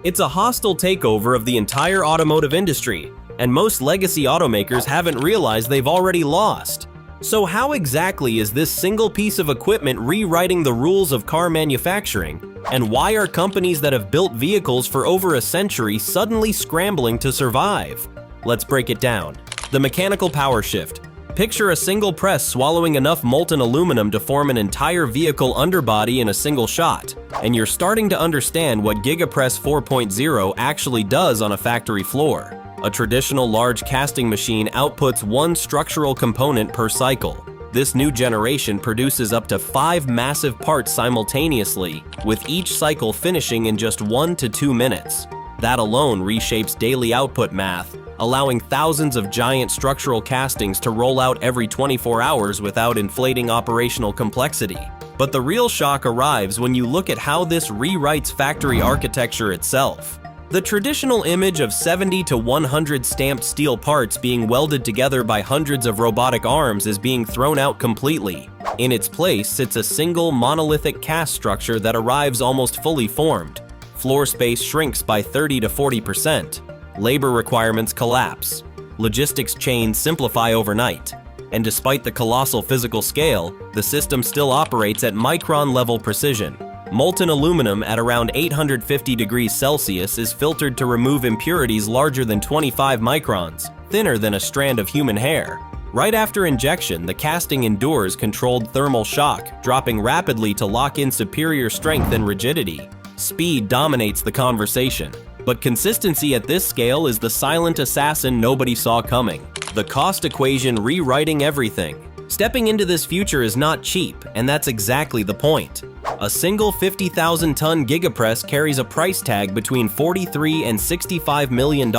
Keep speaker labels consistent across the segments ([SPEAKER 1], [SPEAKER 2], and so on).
[SPEAKER 1] It's a hostile takeover of the entire automotive industry, and most legacy automakers haven't realized they've already lost. So how exactly is this single piece of equipment rewriting the rules of car manufacturing, and why are companies that have built vehicles for over a century suddenly scrambling to survive? Let's break it down. The mechanical power shift. Picture a single press swallowing enough molten aluminum to form an entire vehicle underbody in a single shot, and you're starting to understand what GigaPress 4.0 actually does on a factory floor. A traditional large casting machine outputs one structural component per cycle. This new generation produces up to 5 massive parts simultaneously, with each cycle finishing in just 1 to 2 minutes. That alone reshapes daily output math, allowing thousands of giant structural castings to roll out every 24 hours without inflating operational complexity. But the real shock arrives when you look at how this rewrites factory architecture itself. The traditional image of 70 to 100 stamped steel parts being welded together by hundreds of robotic arms is being thrown out completely. In its place sits a single monolithic cast structure that arrives almost fully formed. Floor space shrinks by 30 to 40%. Labor requirements collapse. Logistics chains simplify overnight. And despite the colossal physical scale, the system still operates at micron-level precision. Molten aluminum at around 850 degrees Celsius is filtered to remove impurities larger than 25 microns, thinner than a strand of human hair. Right after injection, the casting endures controlled thermal shock, dropping rapidly to lock in superior strength and rigidity. Speed dominates the conversation. But consistency at this scale is the silent assassin nobody saw coming. The cost equation rewriting everything. Stepping into this future is not cheap, and that's exactly the point. A single 50,000-ton GigaPress carries a price tag between $43 and $65 million,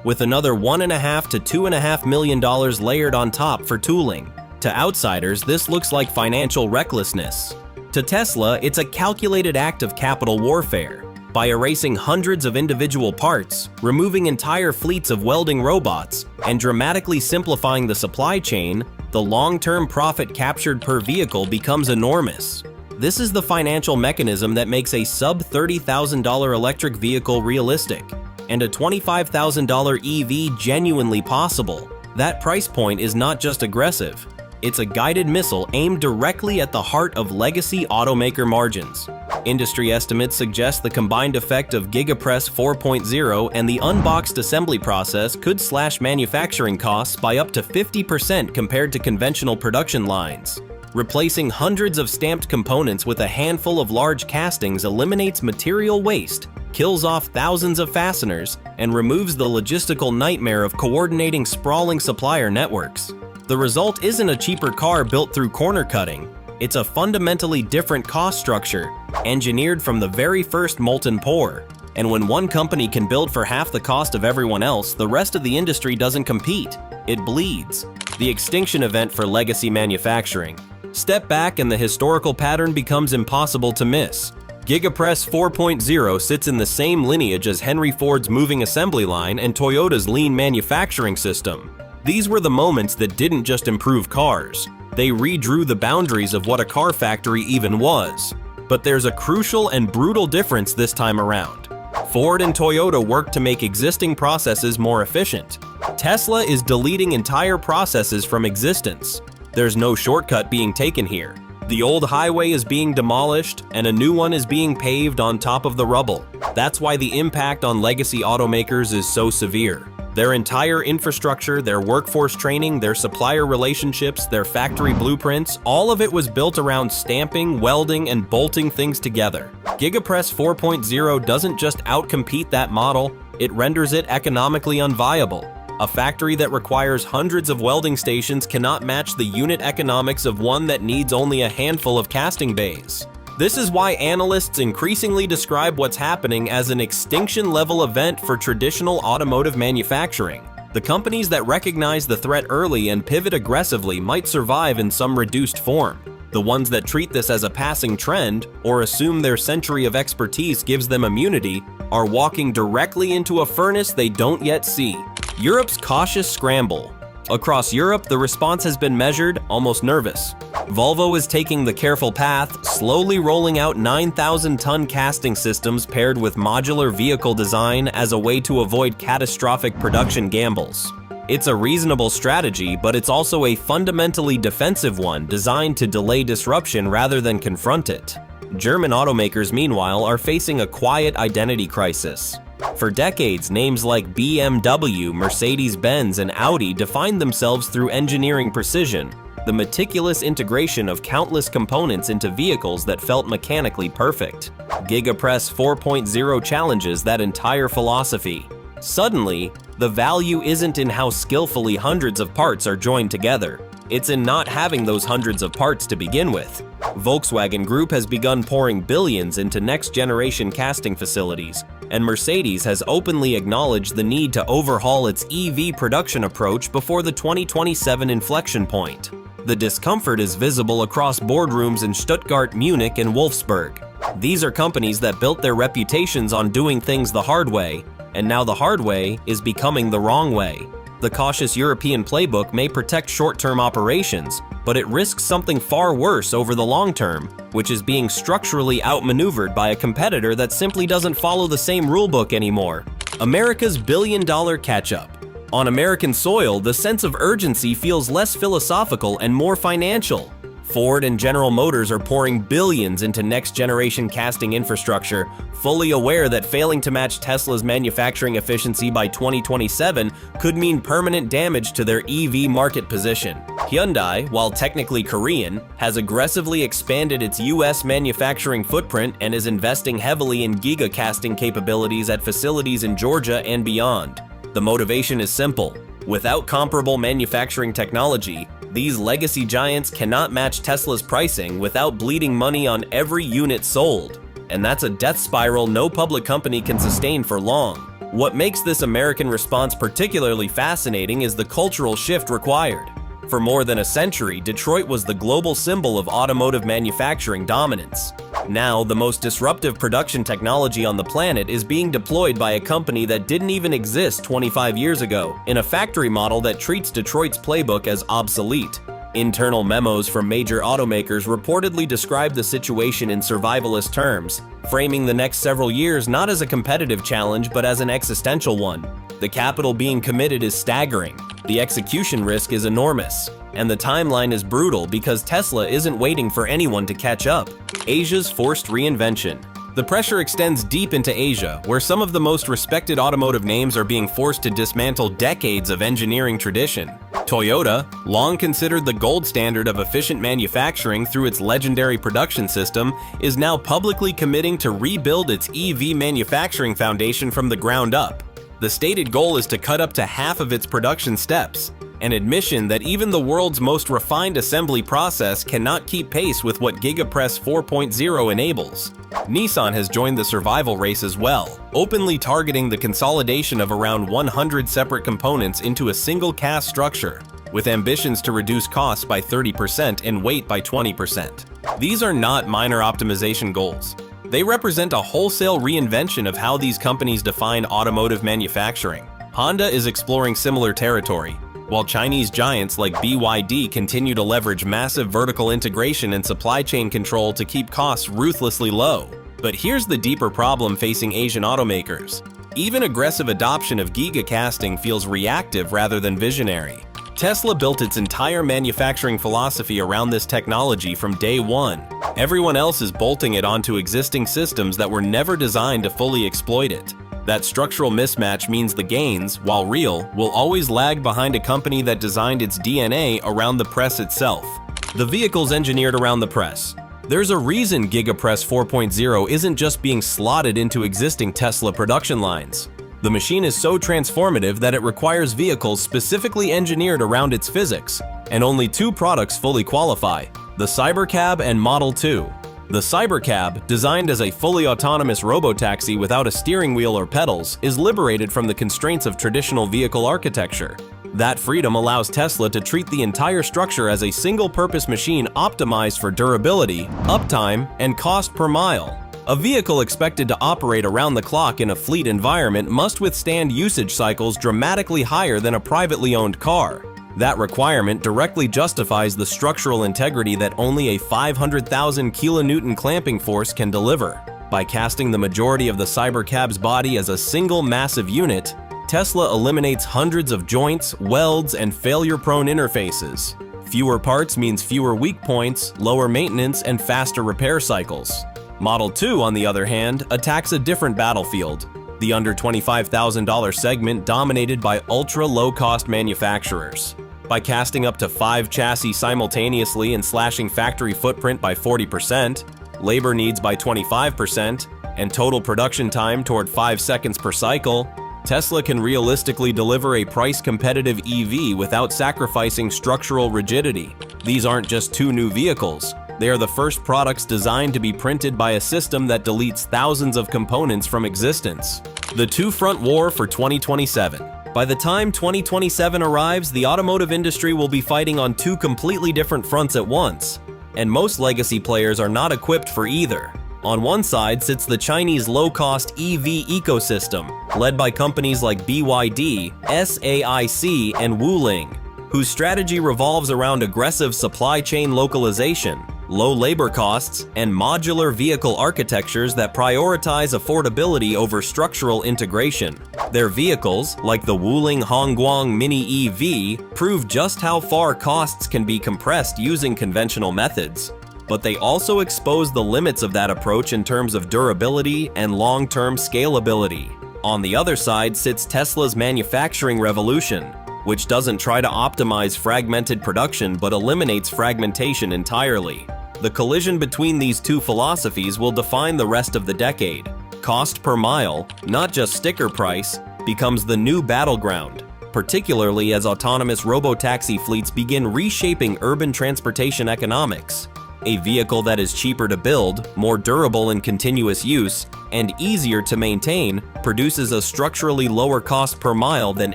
[SPEAKER 1] with another $1.5 to $2.5 million layered on top for tooling. To outsiders, this looks like financial recklessness. To Tesla, it's a calculated act of capital warfare. By erasing hundreds of individual parts, removing entire fleets of welding robots, and dramatically simplifying the supply chain, the long-term profit captured per vehicle becomes enormous. This is the financial mechanism that makes a sub-$30,000 electric vehicle realistic, and a $25,000 EV genuinely possible. That price point is not just aggressive. It's a guided missile aimed directly at the heart of legacy automaker margins. Industry estimates suggest the combined effect of GigaPress 4.0 and the unboxed assembly process could slash manufacturing costs by up to 50% compared to conventional production lines. Replacing hundreds of stamped components with a handful of large castings eliminates material waste, kills off thousands of fasteners, and removes the logistical nightmare of coordinating sprawling supplier networks. The result isn't a cheaper car built through corner cutting. It's a fundamentally different cost structure, engineered from the very first molten pour. And when one company can build for half the cost of everyone else, the rest of the industry doesn't compete. It bleeds. The extinction event for legacy manufacturing. Step back and the historical pattern becomes impossible to miss. GigaPress 4.0 sits in the same lineage as Henry Ford's moving assembly line and Toyota's lean manufacturing system. These were the moments that didn't just improve cars. They redrew the boundaries of what a car factory even was. But there's a crucial and brutal difference this time around. Ford and Toyota worked to make existing processes more efficient. Tesla is deleting entire processes from existence. There's no shortcut being taken here. The old highway is being demolished, and a new one is being paved on top of the rubble. That's why the impact on legacy automakers is so severe. Their entire infrastructure, their workforce training, their supplier relationships, their factory blueprints, all of it was built around stamping, welding, and bolting things together. GigaPress 4.0 doesn't just outcompete that model, it renders it economically unviable. A factory that requires hundreds of welding stations cannot match the unit economics of one that needs only a handful of casting bays. This is why analysts increasingly describe what's happening as an extinction-level event for traditional automotive manufacturing. The companies that recognize the threat early and pivot aggressively might survive in some reduced form. The ones that treat this as a passing trend, or assume their century of expertise gives them immunity, are walking directly into a furnace they don't yet see. Europe's cautious scramble. Across Europe, the response has been measured, almost nervous. Volvo is taking the careful path, slowly rolling out 9,000-ton casting systems paired with modular vehicle design as a way to avoid catastrophic production gambles. It's a reasonable strategy, but it's also a fundamentally defensive one designed to delay disruption rather than confront it. German automakers, meanwhile, are facing a quiet identity crisis. For decades, names like BMW, Mercedes-Benz, and Audi defined themselves through engineering precision, the meticulous integration of countless components into vehicles that felt mechanically perfect. GigaPress 4.0 challenges that entire philosophy. Suddenly, the value isn't in how skillfully hundreds of parts are joined together. It's in not having those hundreds of parts to begin with. Volkswagen Group has begun pouring billions into next-generation casting facilities, and Mercedes has openly acknowledged the need to overhaul its EV production approach before the 2027 inflection point. The discomfort is visible across boardrooms in Stuttgart, Munich, and Wolfsburg. These are companies that built their reputations on doing things the hard way, and now the hard way is becoming the wrong way. The cautious European playbook may protect short-term operations, but it risks something far worse over the long term, which is being structurally outmaneuvered by a competitor that simply doesn't follow the same rulebook anymore. America's billion-dollar catch-up. On American soil, the sense of urgency feels less philosophical and more financial. Ford and General Motors are pouring billions into next-generation casting infrastructure, fully aware that failing to match Tesla's manufacturing efficiency by 2027 could mean permanent damage to their EV market position. Hyundai, while technically Korean, has aggressively expanded its US manufacturing footprint and is investing heavily in Giga casting capabilities at facilities in Georgia and beyond. The motivation is simple. Without comparable manufacturing technology, these legacy giants cannot match Tesla's pricing without bleeding money on every unit sold. And that's a death spiral no public company can sustain for long. What makes this American response particularly fascinating is the cultural shift required. For more than a century, Detroit was the global symbol of automotive manufacturing dominance. Now, the most disruptive production technology on the planet is being deployed by a company that didn't even exist 25 years ago, in a factory model that treats Detroit's playbook as obsolete. Internal memos from major automakers reportedly describe the situation in survivalist terms, framing the next several years not as a competitive challenge but as an existential one. The capital being committed is staggering, the execution risk is enormous, and the timeline is brutal because Tesla isn't waiting for anyone to catch up. Asia's forced reinvention. The pressure extends deep into Asia, where some of the most respected automotive names are being forced to dismantle decades of engineering tradition. Toyota, long considered the gold standard of efficient manufacturing through its legendary production system, is now publicly committing to rebuild its EV manufacturing foundation from the ground up. The stated goal is to cut up to half of its production steps, an admission that even the world's most refined assembly process cannot keep pace with what GigaPress 4.0 enables. Nissan has joined the survival race as well, openly targeting the consolidation of around 100 separate components into a single cast structure, with ambitions to reduce costs by 30% and weight by 20%. These are not minor optimization goals. They represent a wholesale reinvention of how these companies define automotive manufacturing. Honda is exploring similar territory, while Chinese giants like BYD continue to leverage massive vertical integration and supply chain control to keep costs ruthlessly low. But here's the deeper problem facing Asian automakers. Even aggressive adoption of Giga casting feels reactive rather than visionary. Tesla built its entire manufacturing philosophy around this technology from day one. Everyone else is bolting it onto existing systems that were never designed to fully exploit it. That structural mismatch means the gains, while real, will always lag behind a company that designed its DNA around the press itself. The vehicle's engineered around the press. There's a reason GigaPress 4.0 isn't just being slotted into existing Tesla production lines. The machine is so transformative that it requires vehicles specifically engineered around its physics, and only two products fully qualify: the Cybercab and Model 2. The Cybercab, designed as a fully autonomous robotaxi without a steering wheel or pedals, is liberated from the constraints of traditional vehicle architecture. That freedom allows Tesla to treat the entire structure as a single-purpose machine optimized for durability, uptime, and cost per mile. A vehicle expected to operate around the clock in a fleet environment must withstand usage cycles dramatically higher than a privately owned car. That requirement directly justifies the structural integrity that only a 500,000 kilonewton clamping force can deliver. By casting the majority of the Cybercab's body as a single massive unit, Tesla eliminates hundreds of joints, welds, and failure-prone interfaces. Fewer parts means fewer weak points, lower maintenance, and faster repair cycles. Model 2, on the other hand, attacks a different battlefield, the under $25,000 segment dominated by ultra-low-cost manufacturers. By casting up to 5 chassis simultaneously and slashing factory footprint by 40%, labor needs by 25%, and total production time toward 5 seconds per cycle, Tesla can realistically deliver a price-competitive EV without sacrificing structural rigidity. These aren't just 2 new vehicles. They are the first products designed to be printed by a system that deletes thousands of components from existence. The two-front war for 2027. By the time 2027 arrives, the automotive industry will be fighting on 2 completely different fronts at once, and most legacy players are not equipped for either. On one side sits the Chinese low-cost EV ecosystem, led by companies like BYD, SAIC, and Wuling, whose strategy revolves around aggressive supply chain localization, low labor costs, and modular vehicle architectures that prioritize affordability over structural integration. Their vehicles, like the Wuling Hongguang Mini EV, prove just how far costs can be compressed using conventional methods. But they also expose the limits of that approach in terms of durability and long-term scalability. On the other side sits Tesla's manufacturing revolution, which doesn't try to optimize fragmented production but eliminates fragmentation entirely. The collision between these 2 philosophies will define the rest of the decade. Cost per mile, not just sticker price, becomes the new battleground, particularly as autonomous robotaxi fleets begin reshaping urban transportation economics. A vehicle that is cheaper to build, more durable in continuous use, and easier to maintain produces a structurally lower cost per mile than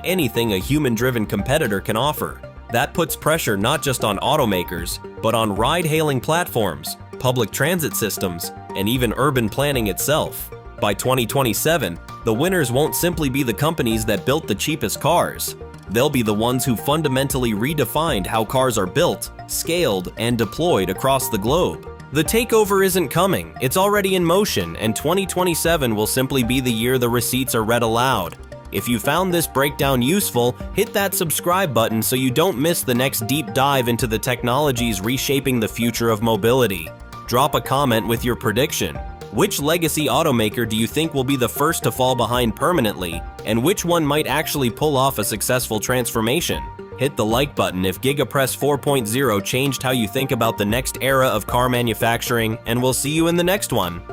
[SPEAKER 1] anything a human-driven competitor can offer. That puts pressure not just on automakers, but on ride-hailing platforms, public transit systems, and even urban planning itself. By 2027, the winners won't simply be the companies that built the cheapest cars. They'll be the ones who fundamentally redefined how cars are built, scaled, and deployed across the globe. The takeover isn't coming, it's already in motion, and 2027 will simply be the year the receipts are read aloud. If you found this breakdown useful, hit that subscribe button so you don't miss the next deep dive into the technologies reshaping the future of mobility. Drop a comment with your prediction. Which legacy automaker do you think will be the first to fall behind permanently, and which one might actually pull off a successful transformation? Hit the like button if GigaPress 4.0 changed how you think about the next era of car manufacturing, and we'll see you in the next one.